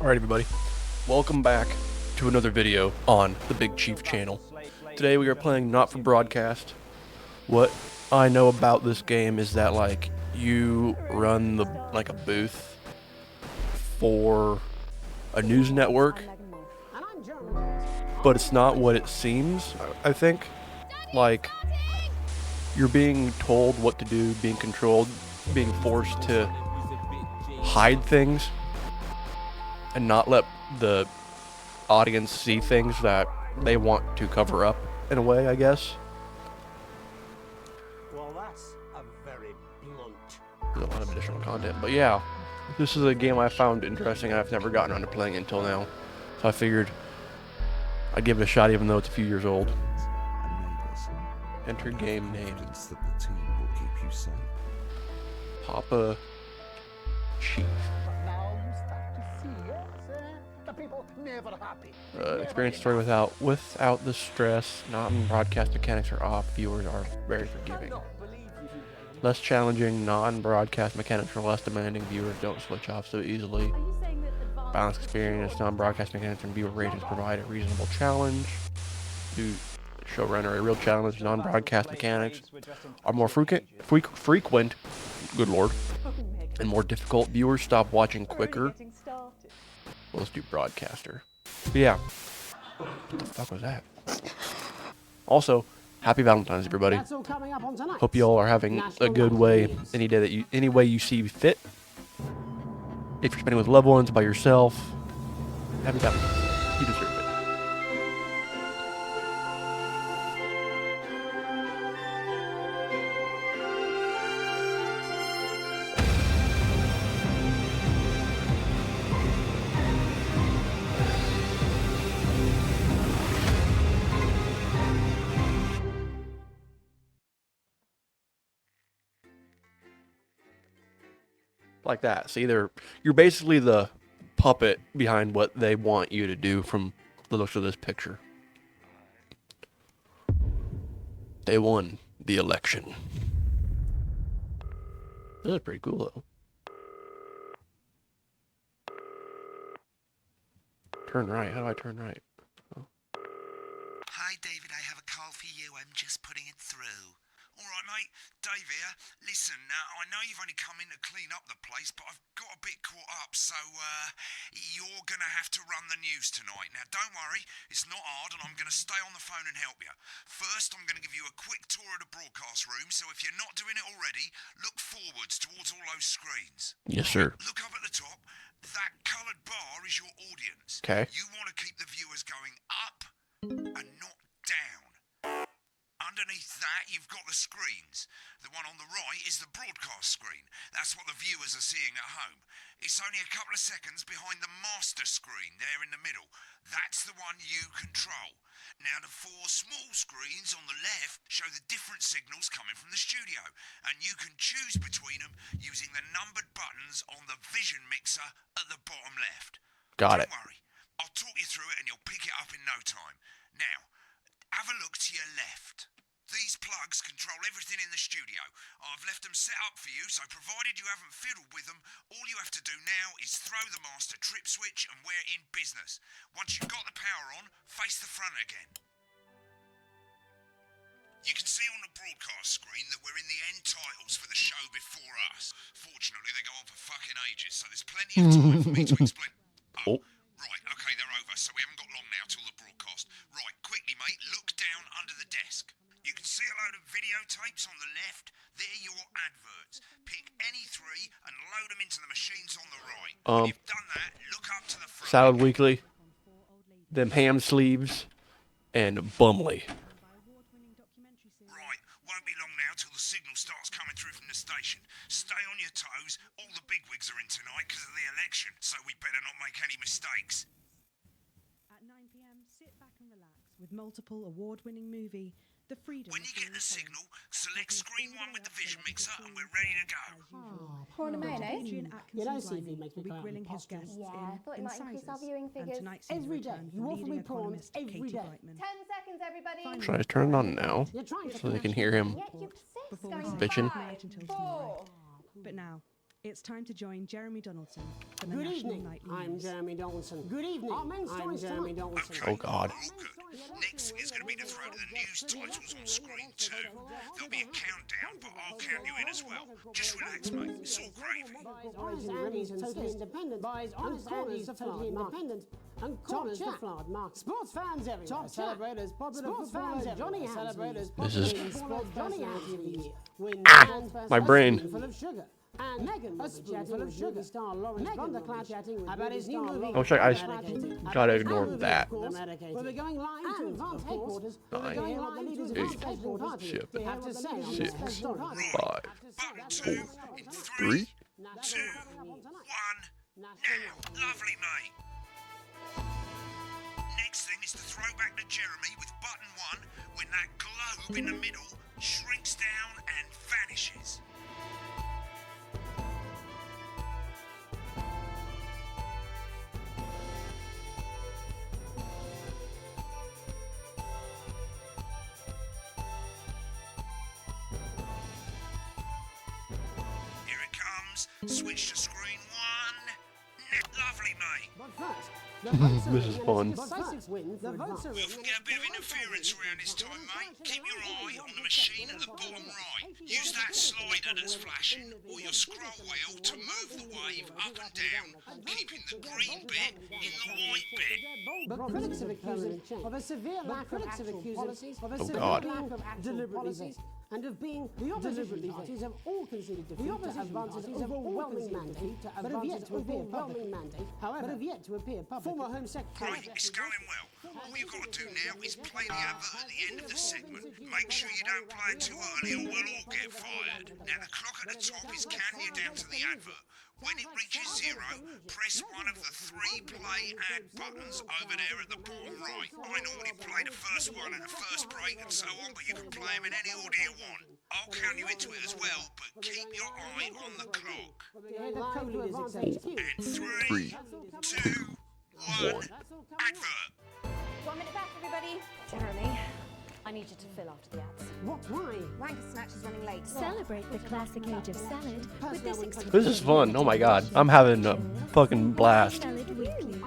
Alright everybody, welcome back to another video on the Big Chief channel. Today we are playing Not for Broadcast. What I know about this game is that you run a booth for a news network, but it's not what it seems, I think. You're being told what to do, being controlled, being forced to hide things and not let the audience see things that they want to cover up in a way, I guess. Well, that's a very blunt. There's a lot of additional content, but yeah, this is a game I found interesting. I've never gotten around to playing it until now, so I figured I'd give it a shot even though it's a few years old. Enter game name. Papa Chief. Experience story without the stress. Non-broadcast mechanics are off. Viewers are very forgiving. Less challenging non-broadcast mechanics are less demanding. Viewers don't switch off so easily. Balanced experience. Non-broadcast mechanics and viewer ratings provide a reasonable challenge. Do showrunner a real challenge. Non-broadcast mechanics are more frequent. Good lord. And more difficult. Viewers stop watching quicker. Well, let's do Brodcaster. But yeah. What the fuck was that? Also, happy Valentine's, everybody. Hope you all are having a good way any way you see fit. If you're spending with loved ones, by yourself, happy Valentine's. You deserve it. Like that. See, you're basically the puppet behind what they want you to do from the looks of this picture. They won the election. This is pretty cool, though. Turn right. How do I turn right? Oh. Hi, David. I have a call for you. I'm just putting it through. All right, mate. Dave here. Listen, I know you've only come in to clean up the place, but I've got a bit caught up, so you're going to have to run the news tonight. Now, don't worry. It's not hard, and I'm going to stay on the phone and help you. First, I'm going to give you a quick tour of the broadcast room, so if you're not doing it already, look forwards towards all those screens. Yes, sir. Look up at the top. That coloured bar is your audience. Okay. You want to keep the viewers going up and not down. Underneath that, you've got the screens. The one on the right is the broadcast screen. That's what the viewers are seeing at home. It's only a couple of seconds behind the master screen there in the middle. That's the one you control. Now, the four small screens on the left show the different signals coming from the studio, and you can choose between them using the numbered buttons on the vision mixer at the bottom left. Got it. Don't worry. I'll talk you through it and you'll pick it up in no time. Now, have a look to your left. These plugs control everything in the studio. I've left them set up for you, so provided you haven't fiddled with them, all you have to do now is throw the master trip switch and we're in business. Once you've got the power on, face the front again. You can see on the broadcast screen that we're in the end titles for the show before us. Fortunately, they go on for fucking ages, so there's plenty of time for me to explain. Oh, right, okay, they're over, so we haven't got long now till the broadcast. Right, quickly, mate, look down under the desk. You can see a load of videotapes on the left. They're your adverts. Pick any three and load them into the machines on the right. When you've done that, look up to the front. Salad Weekly, them ham sleeves, and Bumley. Right, won't be long now till the signal starts coming through from the station. Stay on your toes. All the bigwigs are in tonight because of the election, so we better not make any mistakes. At 9 p.m, sit back and relax with multiple award-winning movie The Freedom. When you get the signal, select screen 1 with the vision mixer and we're ready to go. Prawn and mayonnaise? You don't see if he makes me will be cry grilling his impossible. guests Yeah, I thought it might increase our viewing and figures. tonight's sees Every a return day. from You offer leading me prawns economist every Katie day. Brightman. 10 seconds, everybody. Should I turn it on now You're trying to so they can hear him Yet you persist. Before Going we bitching? start, until 5, tomorrow. 4. But now, It's time to join Jeremy Donaldson for the Good National evening. Nightly I'm News. Jeremy Donaldson. Good evening. Our main story is Jeremy Donaldson. Okay, Oh, God. all good. Next thing is going to be to throw the news titles on screen too. There'll be a countdown, but I'll count you in as well. Just relax, mate. It's all gravy. Honest Andy's totally independent. Buys Honest Andy's totally independent. And corners the flawed mark. Sports fans everywhere. Top celebrators, popular sports fans Johnny celebrators. This is Johnny Andy. my brain. Full of sugar. And Megan, a spoonful of sugar star Lawrence chatting about his new movie. I wish I gotta ignore that. We'll be going live to advanced headquarters. We'll be going live to leaders' advanced headquarters party. Seven, They have to say on six, this story. 5, Button 2 in 3, 2, 1, now. Lovely, mate. Next thing is to throw back to Jeremy with button 1 when that globe in the middle shrinks down and vanishes. Here it comes. Switch to screen 1. Lovely, mate. But first, This is fun. decisive win for advance. We often get a bit of interference around this time, mate. Keep your eye on the machine at the bottom right. Use that slider that's flashing, or your scroll wheel to move the wave up and down, keeping the green bit in the white bit. But critics have accused of a severe lack of actual policies, of a Oh, severe God. lack of actual policies, and of being the opposition parties have all conceded defeat to advances overwhelming mandate, but have yet to appear public mandate. However, have yet to appear public. Former Home Secretary. Right, it's going well. All you've got to do now is play the advert at the end of the segment. Make sure you don't play it too early or we'll all get fired. Now the clock at the top is counting you down to the advert. When it reaches 0, press one of the 3 play ad buttons over there at the bottom right. I normally play the first one and the first break and so on, but you can play them in any order you want. I'll count you into it as well, but keep your eye on the clock. And 3, 2, 1, advert. 1 minute back, everybody. Jeremy, I need you to fill after the ads. What? Why? Wanker Snatch is running late. Celebrate the classic age of salad with this exclusive This is fun. Oh my god. I'm having a fucking blast. Salad Weekly.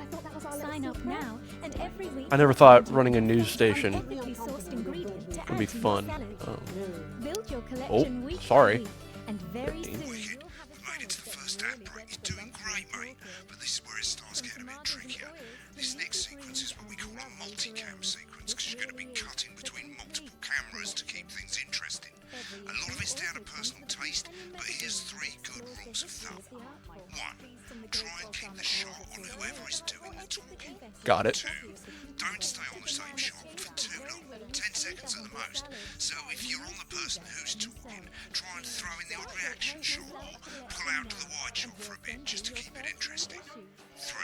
Sign up now, and every week I never thought running a news station ethically sourced ingredient to would be add to your fun. salad. Build your collection week by sorry. week, and very 15. soon Wicked. We've made it to the first ad break. You're doing great, mate. But this is where it starts getting a bit trickier. This next sequence is what we call a multicam sequence, because you're going to be cutting between multiple cameras to keep things interesting. A lot of it's down to personal taste, but here's 3 good rules of thumb. 1. Try and keep the shot on whoever is doing the talking. Got it. 2. Don't stay on the same shot for too long, 10 seconds at the most. So if you're on the person who's talking, try and throw in the odd reaction shot or pull out to the wide shot for a bit just to keep it interesting. 3.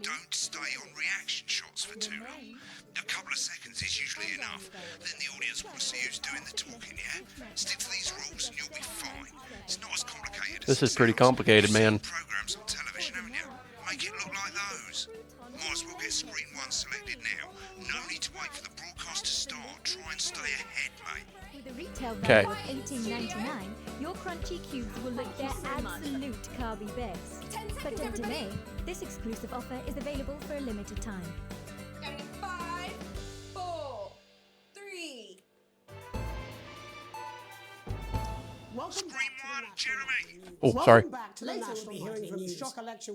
Don't stay on reaction shots for too long. A couple of seconds is usually enough. Then the audience want to see who's doing the talking, yeah? Stick to these rules and you'll be fine. It's not as complicated as This it is pretty sounds. complicated, You've man. seen programs on television, haven't you? Make it look like those. Might as well get screen 1 selected now. No need to wait for the broadcast to start. Try and stay ahead, mate. with a retail Okay. value of $18.99, your crunchy cubes will look their absolute carby best. But don't delay. This exclusive offer is available for a limited time. Going in 5, 4, 3. Welcome Screen 1, Jeremy. Oh, sorry. back to the National Nightly News. Later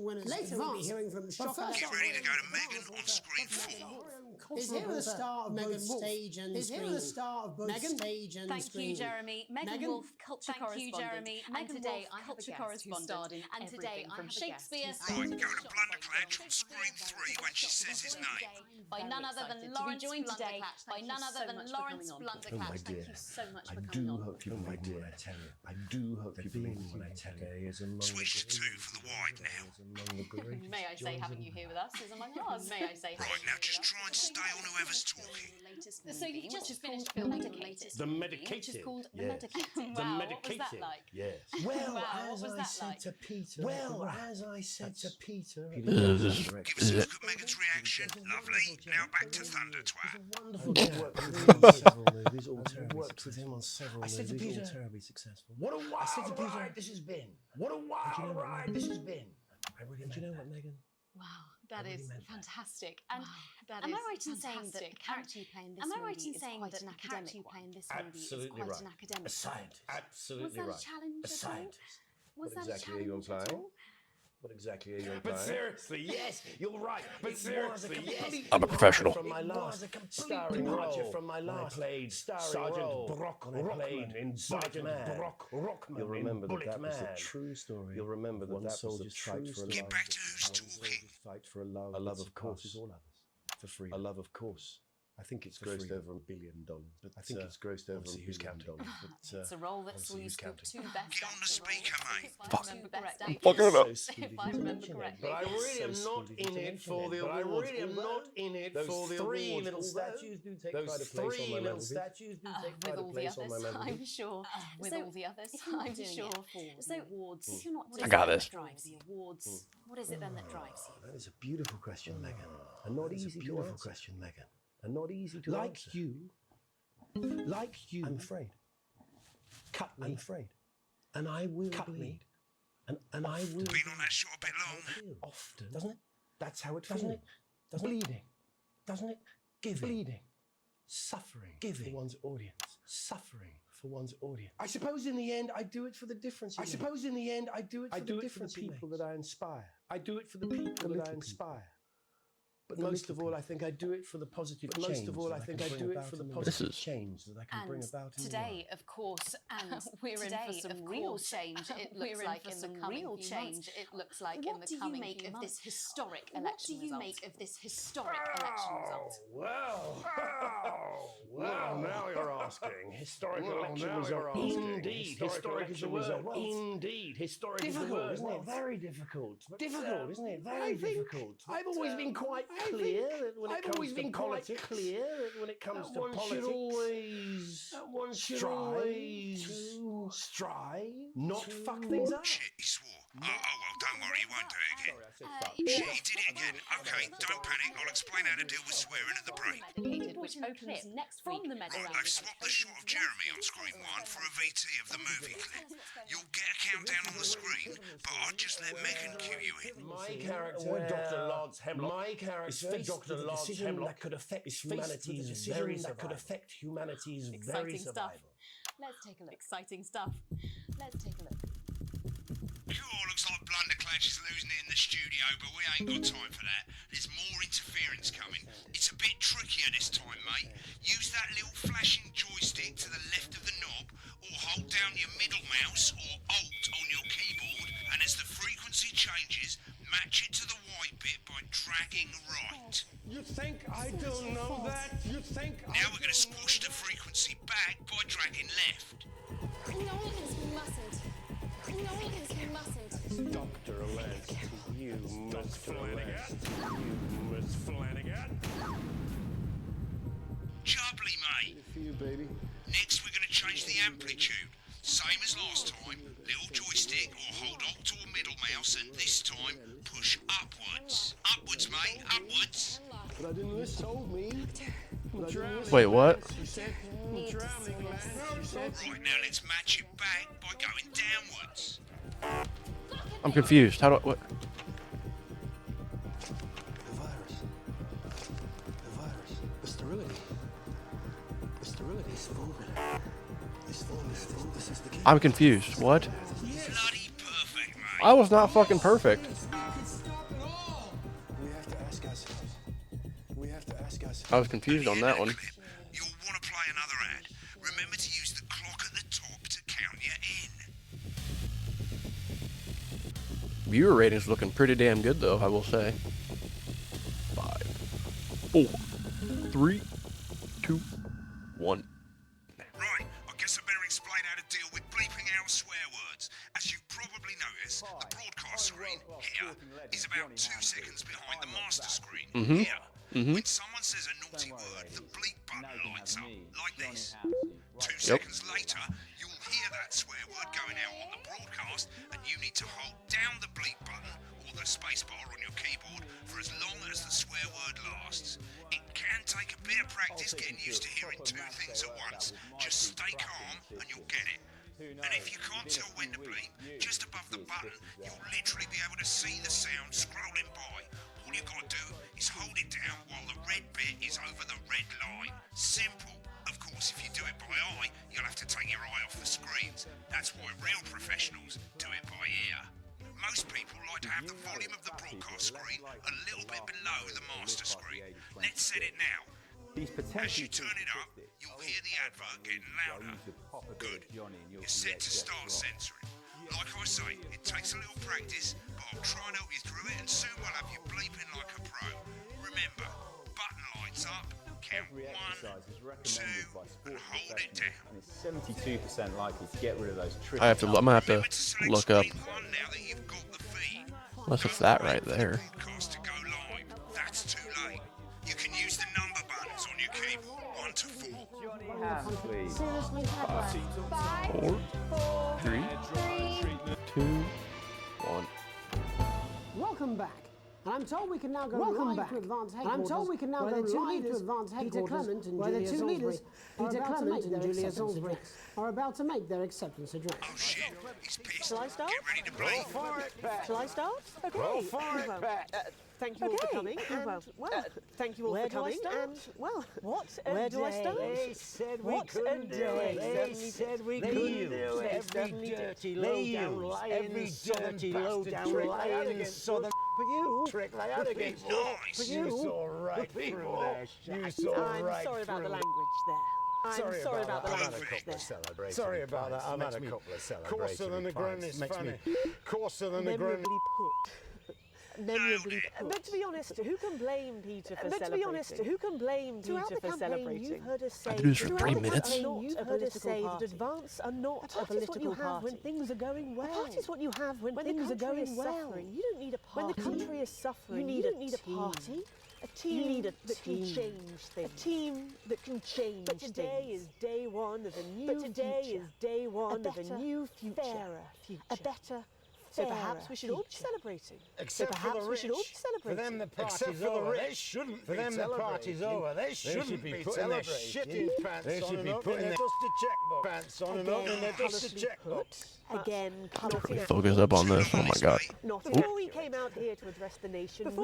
we'll be hearing from shock Get ready to go to Megan on screen 4. Is here the start of both stage and screen? Is here the start of both stage and Thank screen? you, Jeremy. Megan Wolf, culture Thank you, correspondent. Jeremy. And Megan today Wolf, I have a culture guest who correspondent. starred in And today everything I from have a Shakespeare guest to Right, go to Blunderclatch on screen 3 when she says his name. by none other than excited to be Lawrence joined today Blunderclatch. by Thank none you other so than much for Lawrence coming on. Blunderclatch. Thank you so much I for do coming on. hope you believe me when I tell you. I do hope you believe me when I tell you. Switch to 2 for the wide now. May I say having you here with us is among ours. May I say Right, now just try and stay on whoever's talking. latest movie, So you've which just is called finished The filming your Medicated. latest The movie, Medicated. Which is called The Yes. Medicated. The Wow, what was Medicated. that like? Yes. Well, Wow, what as was I that said like? to Peter, As I said to Peter, Give us a look at Megan's reaction. Lovely. Now back to Thunder Twat. wonderful guy. Worked with several movies, all terribly worked with him on several movies, all terribly successful. What a wild ride this has been! What a wild ride this has been! And do you know what, Megan? Wow, that I really is meant that. fantastic. And that Am I is right in saying that the fantastic. character you play in this Am I movie right in is saying quite that an the academic character you one? play in this movie is quite an academic A scientist. Was Absolutely that right. a challenge A at all? scientist. Was What that exactly a are you challenge at implying? all? What exactly are you implying? But seriously, yes, you're right. But seriously, yes. I'm a professional. From my last starring role, from my last played Sergeant Brock Rockman in Sergeant Brock Rockman. You'll remember that was a true story. You'll remember that that was a true story. Get back to who's talking. Fight for a love of course, all others for free. A love of course. I think it's grossed over $1 billion, but I think it's grossed over $1 billion. It's a role that saw you scoop two best Get on the acting speaker, roles, mate. if I remember correctly. Fucking it up. If I remember correctly. But I really am not in it for the awards. I really am not in it for the three little statues do take pride of place on my mantelpiece. With all the others, I'm sure. With So, all the others, if you're not I'm doing sure. it for So, the awards, if you're not I got doing this. it that drives the awards, what is it then that drives you? That is a beautiful question, Megan. And not easy to answer. Question, Megan. And not easy to answer. Like you. I'm afraid. Cut me. I'm afraid. And I will bleed. And I will. Been on that shot a bit long. Often, doesn't it? That's how it feels. Doesn't it? Bleeding, doesn't it? Giving, bleeding, suffering, giving for one's audience, suffering for one's audience. I suppose in the end, I do it for the difference. I suppose in the end, I do it for the difference. For the people that I inspire. I do it for the people that I inspire. But most of all, I think I do it for the positive change. Most of all, I think I do it for the positive change that I can bring about in the world. Today, of course, and We're in for some real change. It looks like in the coming few months. It looks like in the coming few months. This historic election result? What do you make of this historic election result? Well, now you're asking. Historic election result. Indeed, historic is the word. Indeed, historic is the word. Isn't it? Very difficult. Difficult, isn't it? Very difficult. I've always been quite clear that when it comes to politics, one should always strive, not fuck things up. Shit, he swore. Oh, well, don't worry, he won't do it again. Shit, he did it again. Okay, don't panic. I'll explain how to deal with swearing at the break. Medicated, which opens next from the Right, I've swapped the shot of Jeremy on screen 1 for a VT of the movie clip. You'll get a countdown on the screen, but I'll just let Megan cue you in. My character, Dr. Lod's Hemlock. My character, Dr. Lod's Hemlock, that could affect humanity's very exciting stuff. Let's take a look. Exciting stuff. Let's take a look. Cool, looks like Blunderclash is losing it in the studio, but we ain't got time for that. There's more interference coming. It's a bit trickier this time, mate. Use that little flashing joystick to the left of the knob, or hold down your middle mouse or Alt on your keyboard, and as the frequency changes, match it to the white bit by dragging right. You think I don't know that? You think Now we're going to squash the frequency back by dragging left. No, you mustn't. No, you mustn't. Dr. Lance, you must Flanagan. You Miss Flanagan. Jubbly, mate. For you, baby. Next, we're going to change the amplitude. Same as last time. Little joystick or hold Alt or middle mouse, and this time push upwards. Upwards, mate. Upwards. But I didn't listen. Told me. Wait, what? Right, now let's match it back by going downwards. I'm confused. How do I, what? The virus. The sterility. The sterility is full. This form. This is the key. I'm confused. What? Bloody perfect, mate. I was not fucking perfect. We have to ask ourselves. I was confused on that one. You'll want to play another ad. Remember to use the clock at the top to count you in. Viewer ratings looking pretty damn good, though, I will say. 5, 4, 3, 2, 1. Right, I guess I better explain how to deal with bleeping out swear words. As you've probably noticed, the broadcast screen here is about 2 seconds behind the master screen here. When someone says a naughty word, the bleep button lights up, like this. 2 seconds later, you'll hear that swear word going out on the broadcast, and you need to hold down the bleep button or the space bar on your keyboard for as long as the swear word lasts. It can take a bit of practice getting used to hearing 2 things at once. Just stay calm and you'll get it. And if you can't tell when to bleep, just above the button, you'll literally be able to see the sound scrolling by. All you've got to do is hold it down while the red bit is over the red line. Simple. Of course, if you do it by eye, you'll have to take your eye off the screens. That's why real professionals do it by ear. Most people like to have the volume of the broadcast screen a little bit below the master screen. Let's set it now. As you turn it up, you'll hear the advert getting louder. Good. You're set to start censoring. Like I say, it takes a little practice, but I'll try and help you through it, and soon we'll have you bleeping like a pro. Remember, button lights up, count 1, 2, and hold it down. And it's 72% likely to get rid of those tricky. I'm gonna have to Remember to select look up. screen 1 now that you've got the feed. Unless it's that right there. Broadcast to go live. That's too late. You can use the number buttons on your keyboard, 1 to 4. Seriously, Headway? 4, 3, 2, 1. Welcome back. And I'm told we can now go live to Advanced Headquarters. I'm told we can now go live to Advanced Headquarters, where the 2 leaders, Peter Clement and Julia Salisbury, are about to make their acceptance address. Oh shit, he's pissed. Shall I start? Get ready to bleep. For it, Pat. Shall I start? Okay. Go for it, Pat. Thank you all for coming. And, thank you all for coming. And, what where do I start? They said we What couldn't a do day. it. They said we couldn't do it. Every dirty low-down lying, dirty low-down lying southern trick they had against us. Nice. You saw right through there. You saw I'm right sorry about the through it. language there. I'm sorry about the language there. Sorry about that. I've had a couple of celebrations. Coarser than the ground is funny. Coarser than the ground. Memorably put. Memorably put. But to be honest, who can blame Peter for celebrating? You've heard us say I had to do this for 3 minutes. You've heard us say that advance are not a political party. When things are going well. A party is what you have when things are going well. You don't need a party. When the country is suffering, you don't need a party. A team that can change things. A team that can change things. But today is day one of a new future. Fairer future. A better. So perhaps we should all be celebrating. Except for the rich. For them the party's over. They shouldn't be celebrating. For them the party's over. They shouldn't be putting their shitty pants on. They should be putting their dusty checkbook pants on and opening their dusty checkbook. Again, Focus up on this. Oh my god. Before we came out here to address the nation,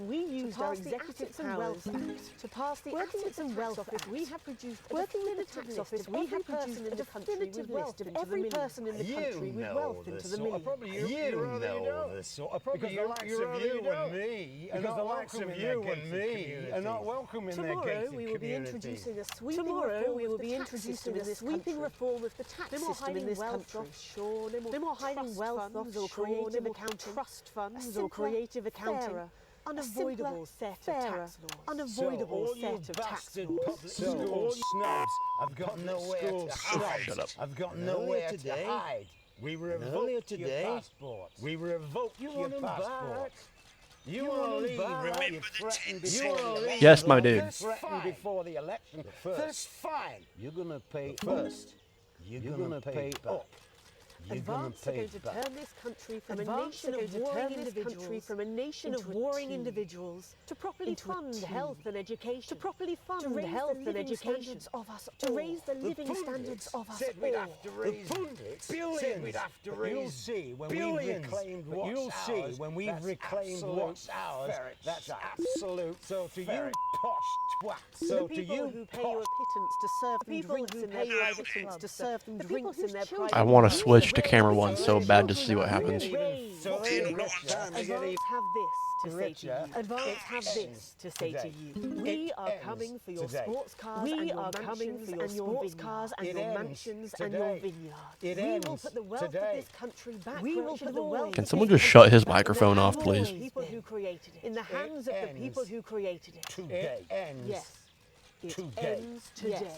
we used our executive powers to pass the Assets and Wealth Act. We have produced working with the tax office. We have produced a definitive list of every person in the country with wealth into the millions. You know the sort of problem. Because the likes of you and me, because the likes of you and me are not welcome in their gated Tomorrow we will be introducing a sweeping reform of the tax system in this country. No more hiding wealth offshore, no more trust funds or creative accounting. Unavoidable set of tax laws. Unavoidable set of tax laws. So all you snobs, I've got nowhere to hide. Shut up. I've got nowhere to hide. We revoke your passport. We revoke your passport. You want to leave without you threatened before the Yes, my dude. threatened before the election. That's fine. You're going to pay first. You're going to pay up. Advance are going to turn this country from a nation of warring individuals to properly fund health and education. To properly fund health and education of us all. To raise the living standards of us all. The pundits said we'd have to raise you'll see when we've reclaimed what's ours. That's absolute. So to you posh twats. So to you who pay you a pittance to serve them drinks in their private clubs. To serve them drinks in their private. I want to switch to camera 1 so bad to see what happens. Advance have this to say to you. We are coming for your sports cars and your mansions and your vineyards. We will put the wealth of this country back. We will put the wealth. Can someone just shut his microphone off, please? People who created it. In the hands of the people who created it. Today. Yes. It ends today.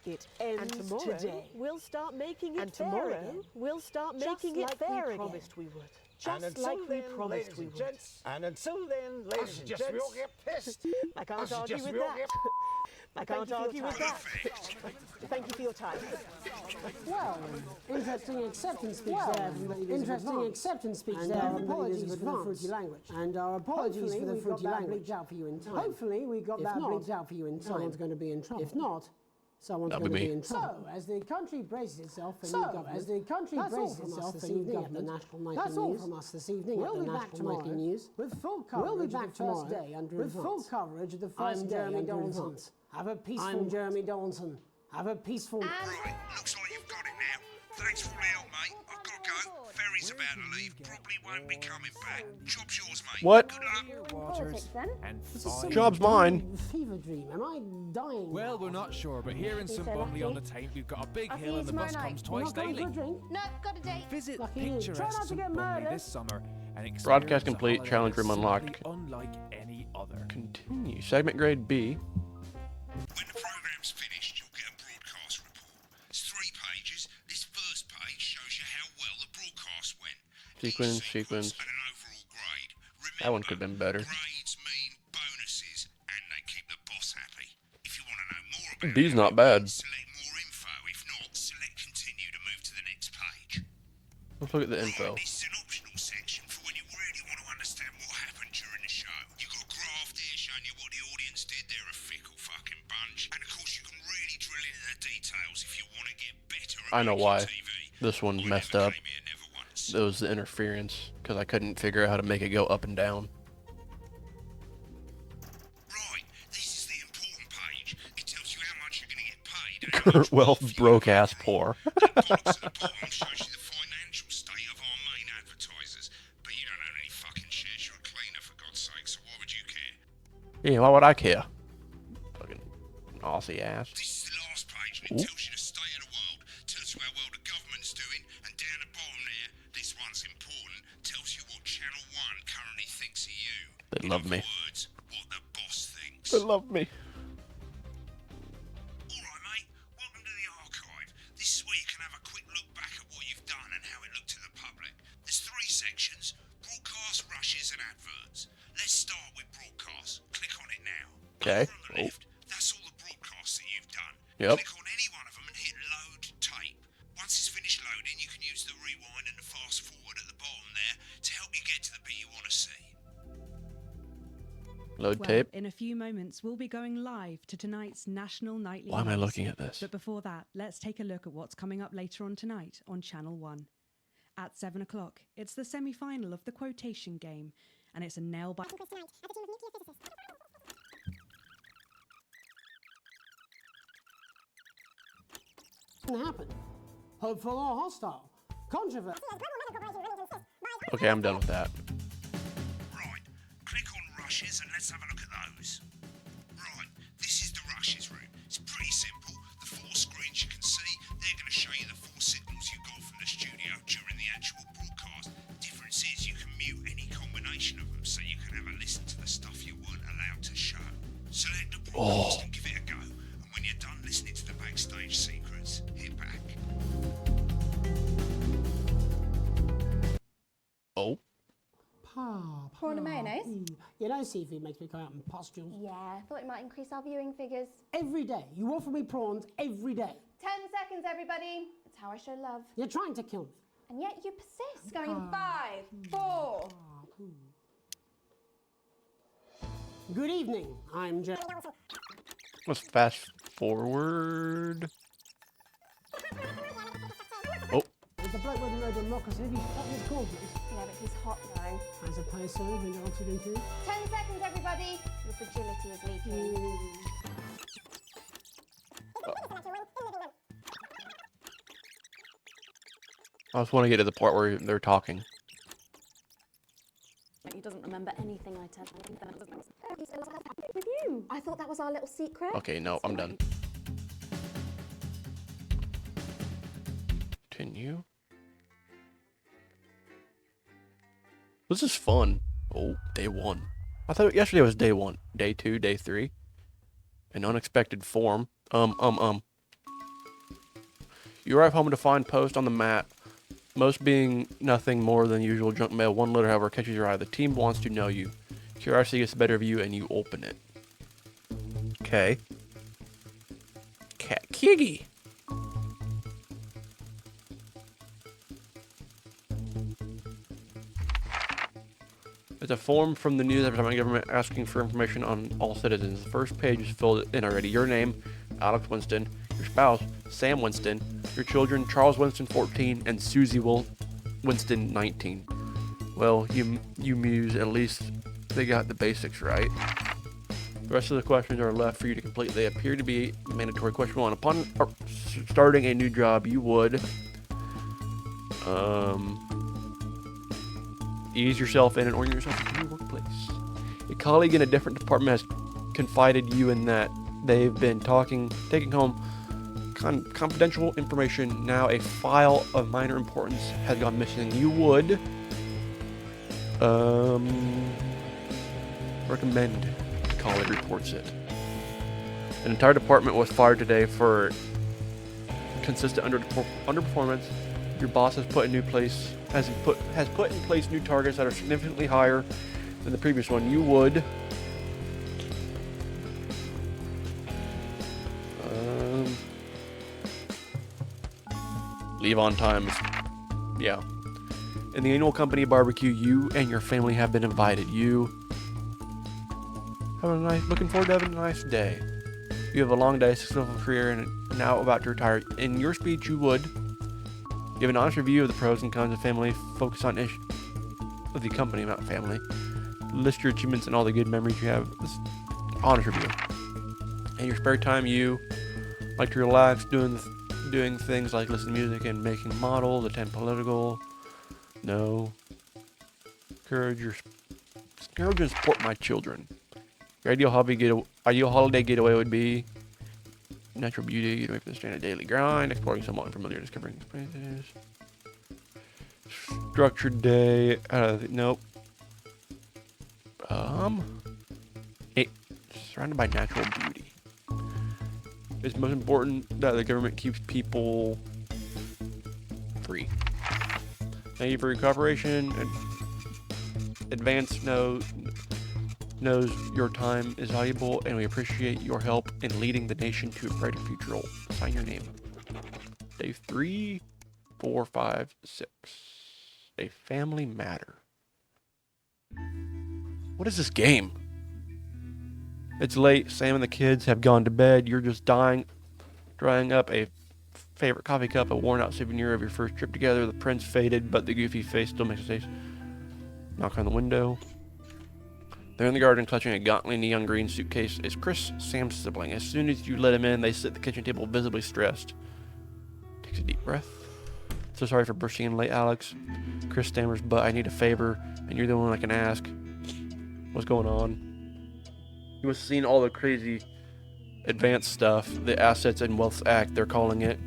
It ends today. We'll start making it fair again. We'll start making it fair again. Promised we would. Just like we promised we would. And until then, ladies and gents, we all get pissed. I can't argue with that. I can't argue with that. Thank you for your time. Well, interesting acceptance speech there. Interesting acceptance speech there. Our apologies for the fruity language. And our apologies for the fruity language. Out for you in time. Hopefully we got that bleeped out for you in time. Someone's going to be in trouble. If not, someone's going to be in trouble. So, as the country braces itself for new government, as the country braces itself for new government, that's all from us this evening. We'll be back tomorrow with full coverage. We'll be back tomorrow with full coverage of the first day under advance. Have a peaceful. I'm Jeremy Donaldson. Have a peaceful. Right, looks like you've got it now. Thanks for all the help, mate. I've got to go. Ferry's about to leave. Probably won't be coming back. Job's yours, mate. What? Good luck. Job's mine. Fever dream. Am I dying? Well, we're not sure, but here in St Bumley on the Taint, we've got a big hill and the bus comes twice daily. No, got a date. Visit Lucky picturesque St Bumley this summer and experience Broadcast a complete. holiday Challenge room simply unlocked. unlike any other. Continue. Segment grade B. When the programme's finished, you'll get a broadcast report. It's 3 pages. This first page shows you how well the broadcast went. Sequence. And an overall grade. Remember, That one could have been better. grades mean bonuses, and they keep the boss happy. If you want to know more about B's how not it bad. went, select more info. If not, select continue to move to the next page. Let's look at the info. Right, this is an optional section for when you really want to understand what happened during the show. You've got a graph there showing you what the audience did. They're a fickle fucking bunch. And of course, you can really drill into the details if you want to get better at I know making why TV. this one's messed up. It was the interference, because I couldn't figure out how to make it go up and down. Right, this is the important page. It tells you how much you're going to get paid. And how much Well, worth you broke have. ass poor. And the box at the bottom shows you the financial state of our main advertisers. But you don't own any fucking shares. You're a cleaner, for God's sake, so why would you care? Yeah, why would I care? Fucking Aussie ass. This is the last page, and it tells you the state of the world, tells you how well the government's doing, and down the bottom there, this one's important, tells you what Channel 1 currently thinks of you. They In love other me. words, what the boss thinks. They love me. Alright, mate, welcome to the archive. This is where you can have a quick look back at what you've done and how it looked to the public. There's 3 sections: broadcast, rushes, and adverts. Let's start with broadcast. Click on it now. Okay. Over on the left, that's all the broadcasts that you've done. Yep. Click on any one of them and hit load tape. Once it's finished loading, you can use the rewind and the fast forward at the bottom there to help you get to the bit you want to see. Load Well, tape. in a few moments, we'll be going live to tonight's National Nightly Why am I News. looking at this? But before that, let's take a look at what's coming up later on tonight on Channel 1. At 7 o'clock, it's the semi-final of the quotation game, and it's a nail-biter. Happen. Hopeful or hostile. Controversy. Okay, I'm done with that. Right, click on rushes and let's have a look at those. Right, this is the rushes room. It's pretty simple. The 4 screens you can see, they're going to show you the 4 signals you got from the studio during the actual broadcast. Difference is you can mute any combination of them so you can have a listen to the stuff you weren't allowed to show. Select the broadcast and give it a go. And when you're done listening to the backstage secrets, hit back. Oh. Prawn and mayonnaise? You know, seafood makes me go out in pustules. Yeah, I thought it might increase our viewing figures. Every day. You offer me prawns every day. 10 seconds, everybody. That's how I show love. You're trying to kill me. And yet you persist. Going in 5, 4. Good evening. I'm Jeremy. Let's fast forward. Oh. The bloke with no democracy, he's fucking his cornflakes. Yeah, but he's hot though. As opposed to the oxygen too. 10 seconds, everybody. Your fragility is leaking. I just want to get to the part where they're talking. He doesn't remember anything I tell him. With you. I thought that was our little secret. Okay, no, I'm done. Continue. This is fun. Oh, day 1. I thought yesterday was day 1. Day 2, day 3. An unexpected form. You arrive home to find post on the mat. Most being nothing more than usual junk mail. One letter, however, catches your eye. The team wants to know you. Curiosity gets the better of you, and you open it. Okay. Higgy. It's a form from the news advertisement government asking for information on all citizens. The first page is filled in already. Your name, Alex Winston. Your spouse, Sam Winston. Your children, Charles Winston, 14, and Susie Winston, 19. Well, you muse, at least they got the basics right. The rest of the questions are left for you to complete. They appear to be mandatory. Question 1. Upon starting a new job, you would ease yourself in and orient yourself into your workplace. A colleague in a different department has confided you in that they've been taking home confidential information. Now a file of minor importance has gone missing. You would recommend the colleague reports it. An entire department was fired today for consistent underperformance. Your boss has put in place new targets that are significantly higher than the previous one. You would leave on time. Yeah. In the annual company barbecue, you and your family have been invited. You looking forward to having a nice day. You have a long day, successful career, and now about to retire. In your speech, you would give an honest review of the pros and cons of family. Focus on issues of the company, not family. List your achievements and all the good memories you have. This honest review. In your spare time, you like to relax, doing things like listening to music and making models, attend political. No. Encourage and support my children. Your ideal holiday getaway would be natural beauty, get away from the standard daily grind, exploring somewhat unfamiliar, discovering experiences. Structured day. Nope. Surrounded by natural beauty. It's most important that the government keeps people free. Thank you for your cooperation. Advance knows your time is valuable, and we appreciate your help in leading the nation to a brighter future. Sign your name. Day 3, 4, 5, 6. A family matter. What is this game? It's late. Sam and the kids have gone to bed. You're just drying up a favorite coffee cup, a worn-out souvenir of your first trip together. The prints faded, but the goofy face still makes a face. Knock on the window. They're in the garden clutching a gauntly neon green suitcase. Is Chris Sam's sibling? As soon as you let him in, they sit at the kitchen table visibly stressed. Takes a deep breath. So sorry for bursting in late, Alex. Chris stammers, but I need a favor, and you're the one I can ask. What's going on? You must have seen all the crazy advanced stuff, the Assets and Wealth Act, they're calling it.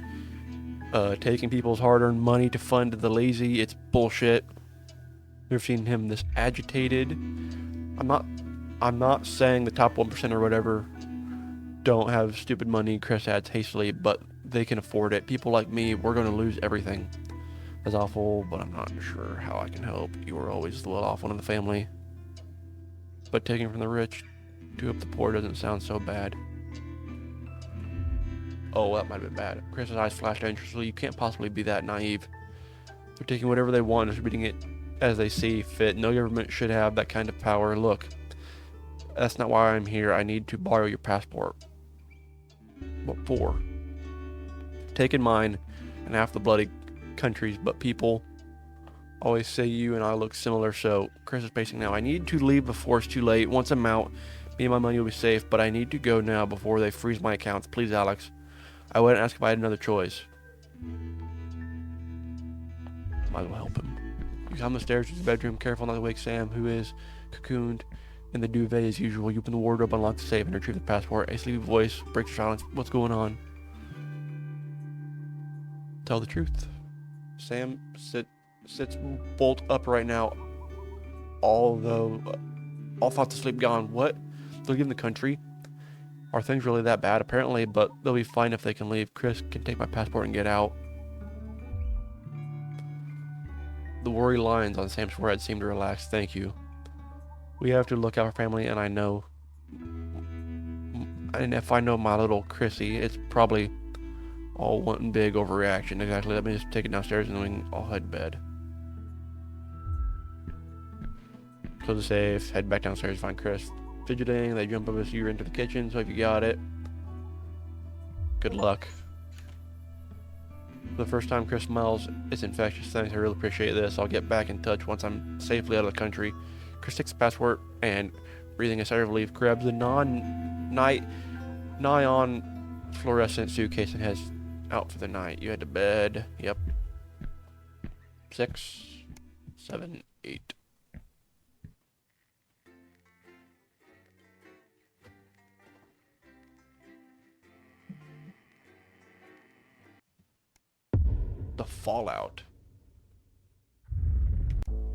Taking people's hard-earned money to fund the lazy. It's bullshit. You've seen him this agitated. I'm not saying the top 1% or whatever don't have stupid money, Chris adds hastily, but they can afford it. People like me, we're going to lose everything. That's awful, but I'm not sure how I can help. You were always the well-off one in the family. But taking from the rich to help the poor doesn't sound so bad. Oh, that might have been bad. Chris's eyes flashed anxiously. You can't possibly be that naive. They're taking whatever they want and distributing it as they see fit. No government should have that kind of power. Look, that's not why I'm here. I need to borrow your passport. What for? Taking mine and half the bloody countries, but people always say you and I look similar, so Chris is pacing now. I need to leave before it's too late. Once I'm out, me and my money will be safe, but I need to go now before they freeze my accounts. Please, Alex. I wouldn't ask if I had another choice. Might as well help him. You climb the stairs to his bedroom, careful not to wake Sam, who is cocooned in the duvet as usual. You open the wardrobe, unlock the safe, and retrieve the passport. A sleepy voice breaks your silence. What's going on? Tell the truth. Sam sits bolt upright now, all thoughts of sleep gone. What? They'll give him the country? Are things really that bad? Apparently, but they'll be fine if they can leave. Chris can take my passport and get out. The worry lines on Sam's forehead seem to relax. Thank you. We have to look out for family, and I know. And if I know my little Chrissy, it's probably all one big overreaction. Exactly. Let me just take it downstairs and then we can all head to bed. Close the safe, head back downstairs, find Chris fidgeting. They jump up as you into the kitchen, so if you got it, good luck. For the first time, Chris smiles. It's infectious. Thanks, I really appreciate this. I'll get back in touch once I'm safely out of the country. Chris takes the passport and, breathing a sigh of relief, grabs the neon fluorescent suitcase and heads out for the night. You head to bed. Yep. 6, 7, 8. The fallout.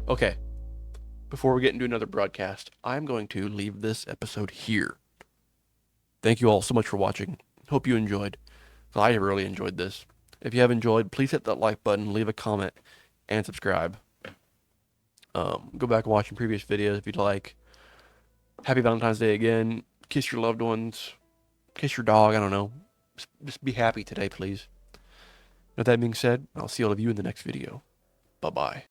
Okay. Before we get into another broadcast, I'm going to leave this episode here. Thank you all so much for watching. Hope you enjoyed. I really enjoyed this. If you have enjoyed, please hit that like button, leave a comment, and subscribe. Go back and watch previous videos if you'd like. Happy Valentine's Day again. Kiss your loved ones. Kiss your dog. I don't know. Just be happy today, please. With that being said, I'll see all of you in the next video. Bye-bye.